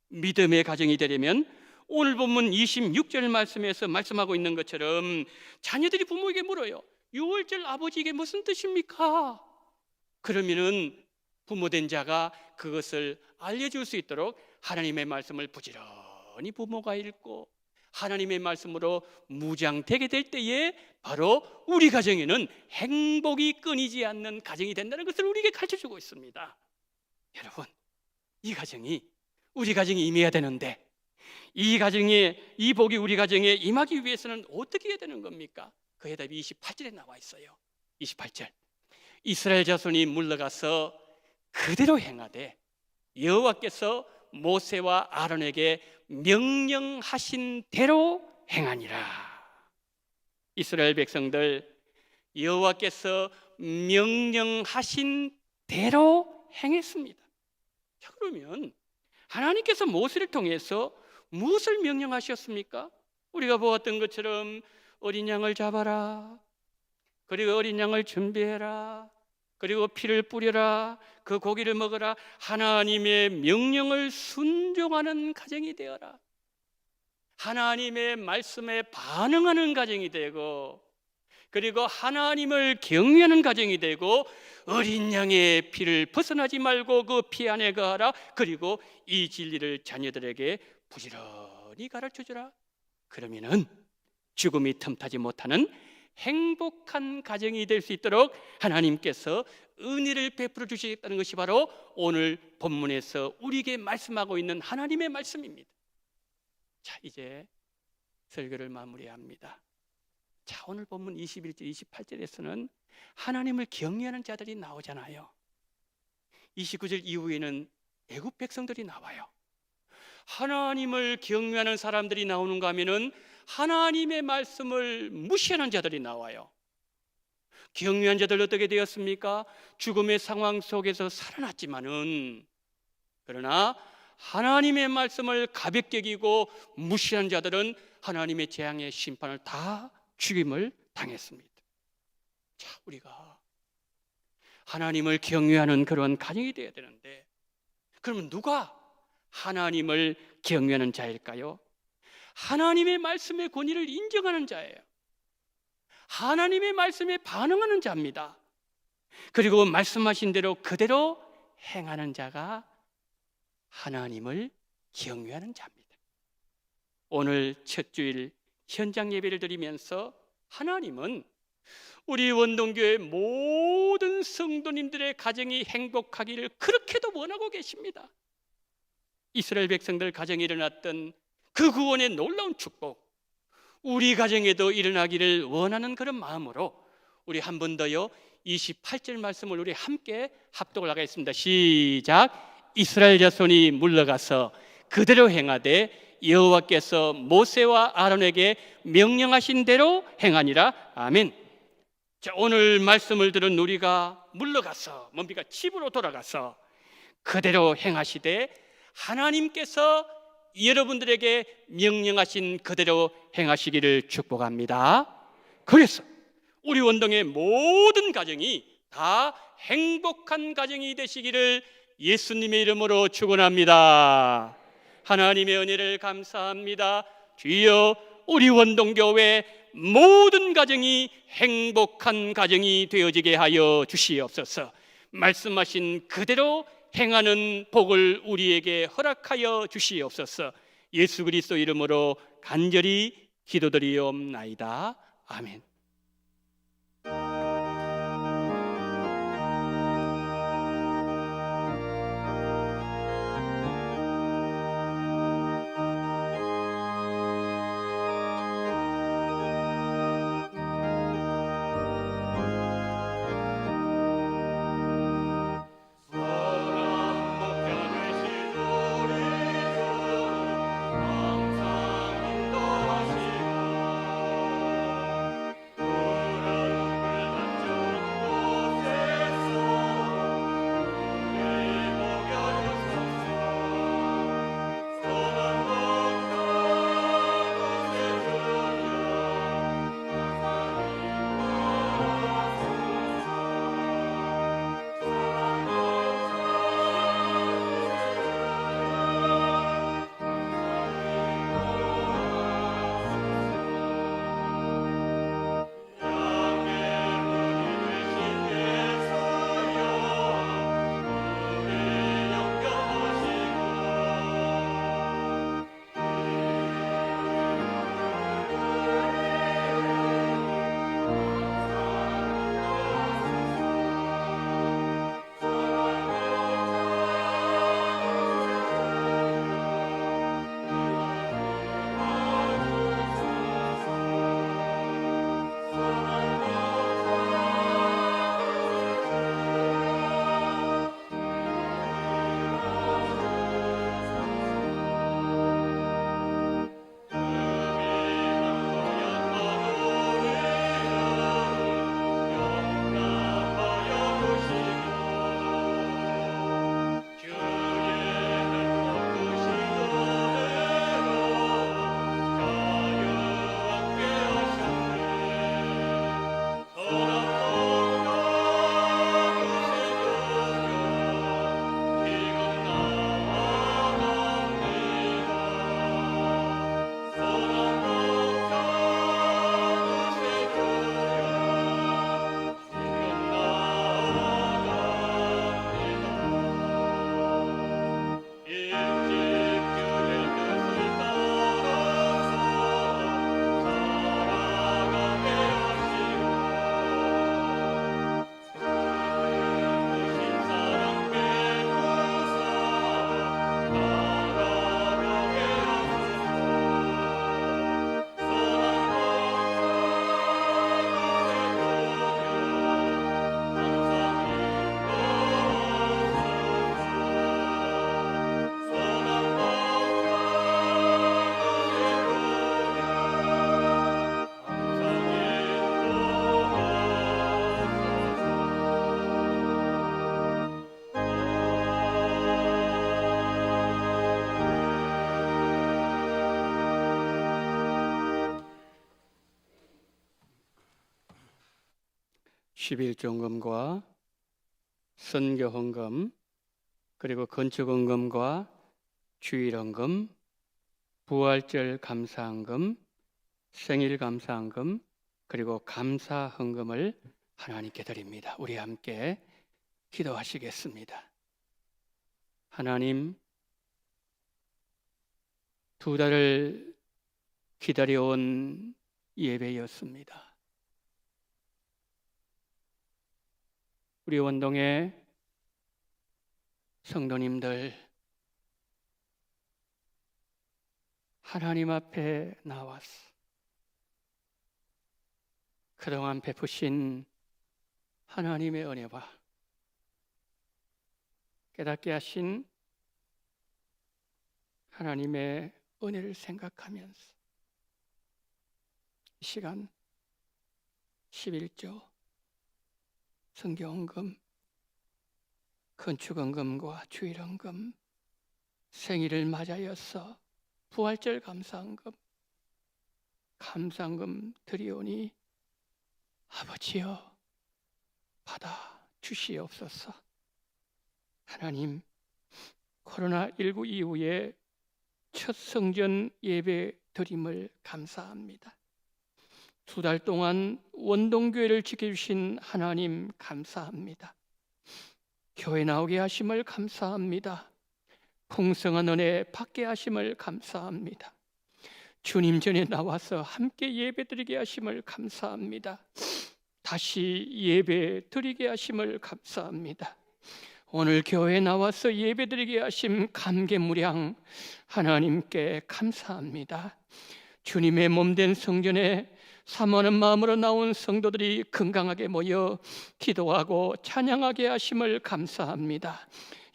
S1: 믿음의 가정이 되려면 오늘 본문 26절 말씀에서 말씀하고 있는 것처럼 자녀들이 부모에게 물어요. 6월절 아버지에게 무슨 뜻입니까? 그러면은 부모된 자가 그것을 알려줄 수 있도록 하나님의 말씀을 부지런히 부모가 읽고 하나님의 말씀으로 무장되게 될 때에 바로 우리 가정에는 행복이 끊이지 않는 가정이 된다는 것을 우리에게 가르쳐주고 있습니다. 여러분, 이 가정이 우리 가정에 임해야 되는데 이 가정에 이 복이 우리 가정에 임하기 위해서는 어떻게 해야 되는 겁니까? 그 해답이 28절에 나와 있어요. 28절, 이스라엘 자손이 물러가서 그대로 행하되 여호와께서 모세와 아론에게 명령하신 대로 행하니라. 이스라엘 백성들, 여호와께서 명령하신 대로 행했습니다. 자, 그러면 하나님께서 모세를 통해서 무엇을 명령하셨습니까? 우리가 보았던 것처럼 어린 양을 잡아라, 그리고 어린 양을 준비해라, 그리고 피를 뿌려라, 그 고기를 먹어라. 하나님의 명령을 순종하는 가정이 되어라. 하나님의 말씀에 반응하는 가정이 되고, 그리고 하나님을 경외하는 가정이 되고, 어린 양의 피를 벗어나지 말고 그 피 안에 거하라. 그리고 이 진리를 자녀들에게 부지런히 가르쳐주라. 그러면은 죽음이 틈타지 못하는 행복한 가정이 될 수 있도록 하나님께서 은혜를 베풀어 주시겠다는 것이 바로 오늘 본문에서 우리에게 말씀하고 있는 하나님의 말씀입니다. 자, 이제 설교를 마무리합니다. 자, 오늘 본문 21절, 28절에서는 하나님을 경외하는 자들이 나오잖아요. 29절 이후에는 애굽 백성들이 나와요. 하나님을 경외하는 사람들이 나오는가 하면은 하나님의 말씀을 무시하는 자들이 나와요. 경외한 자들 어떻게 되었습니까? 죽음의 상황 속에서 살아났지만은, 그러나 하나님의 말씀을 가볍게 여기고 무시한 자들은 하나님의 재앙의 심판을 다 죽임을 당했습니다. 자, 우리가 하나님을 경외하는 그런 가정이 되어야 되는데, 그러면 누가 하나님을 경외하는 자일까요? 하나님의 말씀의 권위를 인정하는 자예요. 하나님의 말씀에 반응하는 자입니다. 그리고 말씀하신 대로 그대로 행하는 자가 하나님을 경외하는 자입니다. 오늘 첫 주일 현장 예배를 드리면서 하나님은 우리 원동교회 모든 성도님들의 가정이 행복하기를 그렇게도 원하고 계십니다. 이스라엘 백성들 가정에 일어났던 그 구원의 놀라운 축복, 우리 가정에도 일어나기를 원하는 그런 마음으로 우리 한 번 더요 28절 말씀을 우리 함께 합독을 하겠습니다. 시작. 이스라엘 자손이 물러가서 그대로 행하되 여호와께서 모세와 아론에게 명령하신 대로 행하니라. 아멘. 자, 오늘 말씀을 들은 우리가 물러가서, 뭡니까? 집으로 돌아가서 그대로 행하시되 하나님께서 여러분들에게 명령하신 그대로 행하시기를 축복합니다. 그래서 우리 원동의 모든 가정이 다 행복한 가정이 되시기를 예수님의 이름으로 축원합니다. 하나님의 은혜를 감사합니다. 주여, 우리 원동교회 모든 가정이 행복한 가정이 되어지게 하여 주시옵소서. 말씀하신 그대로 행하는 복을 우리에게 허락하여 주시옵소서. 예수 그리스도 이름으로 간절히 기도드리옵나이다. 아멘. 11조헌금과 선교헌금, 그리고 건축헌금과 주일헌금, 부활절 감사헌금, 생일 감사헌금, 그리고 감사헌금을 하나님께 드립니다. 우리 함께 기도하시겠습니다. 하나님, 2달을 기다려온 예배였습니다. 우리 원동의 성도님들, 하나님 앞에 나왔어. 그동안 베푸신 하나님의 은혜와 깨닫게 하신 하나님의 은혜를 생각하면서 이 시간 11조 성교헌금, 건축헌금과 주일헌금, 생일을 맞아여서 부활절 감사헌금, 감사헌금 드리오니 아버지여 받아 주시옵소서. 하나님, 코로나19 이후에 첫 성전 예배 드림을 감사합니다. 2달 동안 원동교회를 지켜주신 하나님 감사합니다. 교회 나오게 하심을 감사합니다. 풍성한 은혜 받게 하심을 감사합니다. 주님 전에 나와서 함께 예배드리게 하심을 감사합니다. 다시 예배 드리게 하심을 감사합니다. 오늘 교회에 나와서 예배드리게 하심 감개무량 하나님께 감사합니다. 주님의 몸된 성전에 사모하는 마음으로 나온 성도들이 건강하게 모여 기도하고 찬양하게 하심을 감사합니다.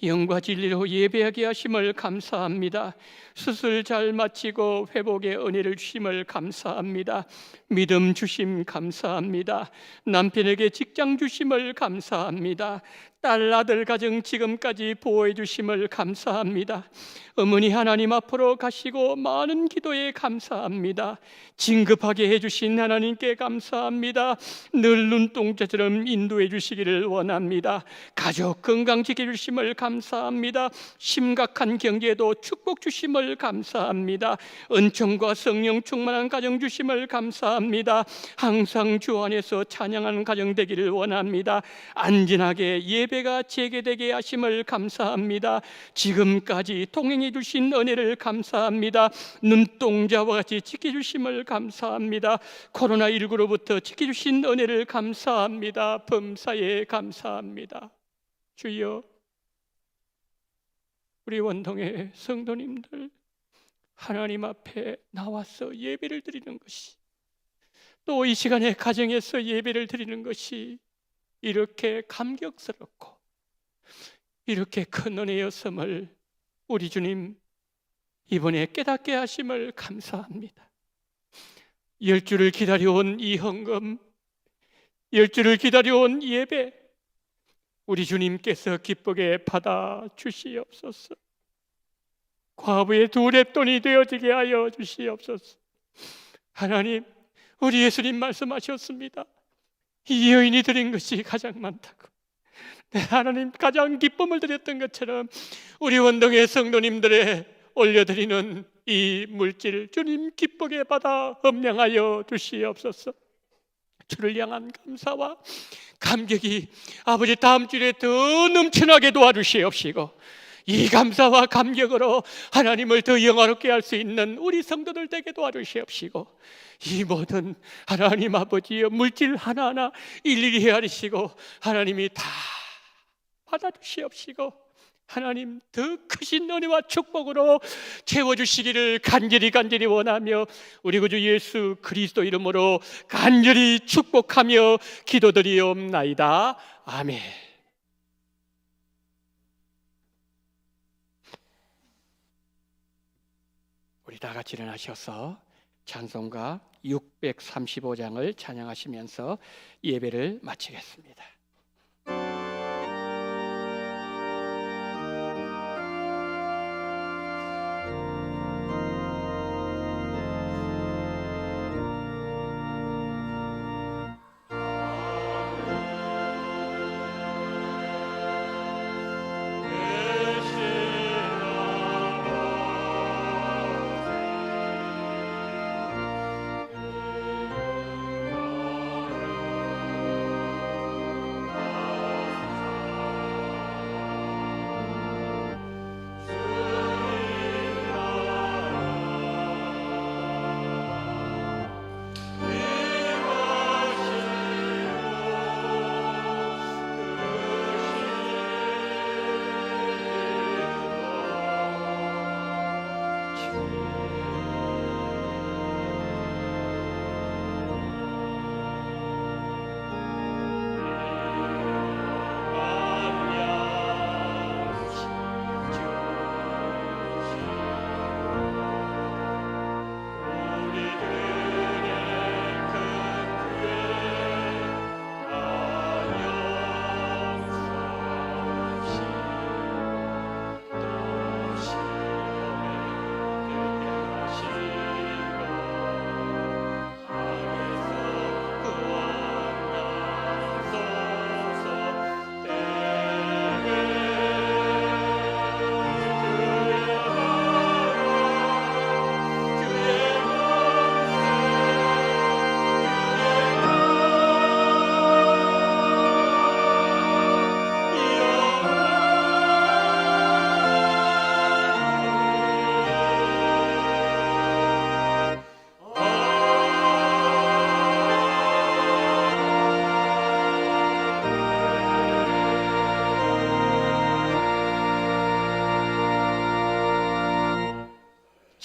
S1: 영과 진리로 예배하게 하심을 감사합니다. 수술 잘 마치고 회복의 은혜를 주심을 감사합니다. 믿음 주심 감사합니다. 남편에게 직장 주심을 감사합니다. 딸 아들 가정 지금까지 보호해 주심을 감사합니다. 어머니 하나님 앞으로 가시고 많은 기도에 감사합니다. 진급하게 해주신 하나님께 감사합니다. 늘 눈동자처럼 인도해 주시기를 원합니다. 가족 건강 지켜주심을 감사합니다. 심각한 경제도 축복 주심을 감사합니다. 은총과 성령 충만한 가정 주심을 감사합니다. 항상 주 안에서 찬양하는 가정 되기를 원합니다. 안전하게 예배가 재개되게 하심을 감사합니다. 지금까지 통행해 주신 은혜를 감사합니다. 눈동자와 같이 지켜주심을 감사합니다. 코로나19로부터 지켜주신 은혜를 감사합니다. 범사에 감사합니다. 주여, 우리 원동의 성도님들 하나님 앞에 나와서 예배를 드리는 것이, 또 이 시간에 가정에서 예배를 드리는 것이 이렇게 감격스럽고 이렇게 큰 은혜였음을 우리 주님 이번에 깨닫게 하심을 감사합니다. 10주를 기다려온 이 헌금, 10주를 기다려온 예배, 우리 주님께서 기쁘게 받아 주시옵소서. 과부의 2랩돈이 되어지게 하여 주시옵소서. 하나님, 우리 예수님 말씀하셨습니다. 이 여인이 드린 것이 가장 많다고. 하나님, 가장 기쁨을 드렸던 것처럼 우리 원동의 성도님들의 올려드리는 이 물질 주님 기쁘게 받아 흠량하여 주시옵소서. 주를 향한 감사와 감격이 아버지 다음 주에 더 넘쳐나게 도와주시옵시고, 이 감사와 감격으로 하나님을 더 영화롭게 할 수 있는 우리 성도들 되게 도와주시옵시고, 이 모든 하나님 아버지의 물질 하나하나 일일이 헤아리시고 하나님이 다 받아주시옵시고, 하나님 더 크신 은혜와 축복으로 채워주시기를 간절히 원하며 우리 구주 예수 그리스도 이름으로 간절히 축복하며 기도드리옵나이다. 아멘. 우리 다 같이 일어나셔서 찬송가 635장을 찬양하시면서 예배를 마치겠습니다.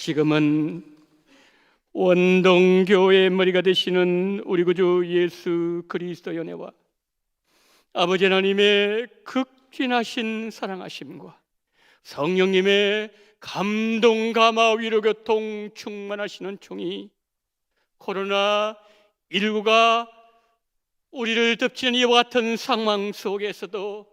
S1: 지금은 원동교회의 머리가 되시는 우리 구주 예수 그리스도의 은혜와 아버지 하나님의 극진하신 사랑하심과 성령님의 감동, 감화, 위로, 교통 충만하시는 총이 코로나19가 우리를 덮치는 이와 같은 상황 속에서도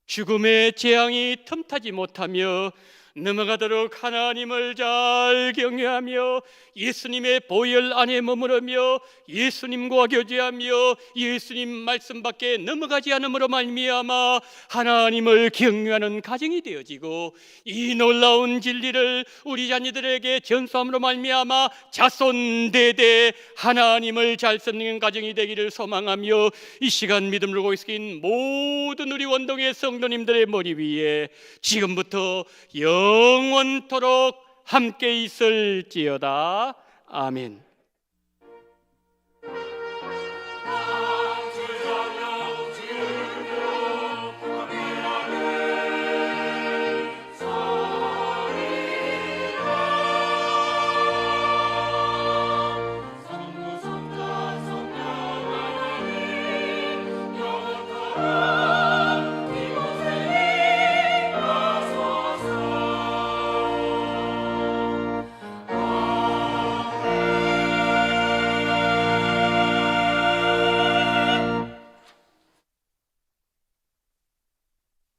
S1: 죽음의 재앙이 틈타지 못하며 넘어가도록 하나님을 잘 경외하며 예수님의 보혈 안에 머무르며 예수님과 교제하며 예수님 말씀 밖에 넘어가지 않음으로 말미암아 하나님을 경외하는 가정이 되어지고 이 놀라운 진리를 우리 자녀들에게 전수함으로 말미암아 자손대대 하나님을 잘 섬기는 가정이 되기를 소망하며 이 시간 믿음으로 고있으신 모든 우리 원동의 성도님들의 머리 위에 지금부터 영원토록 함께 있을지어다. 아멘.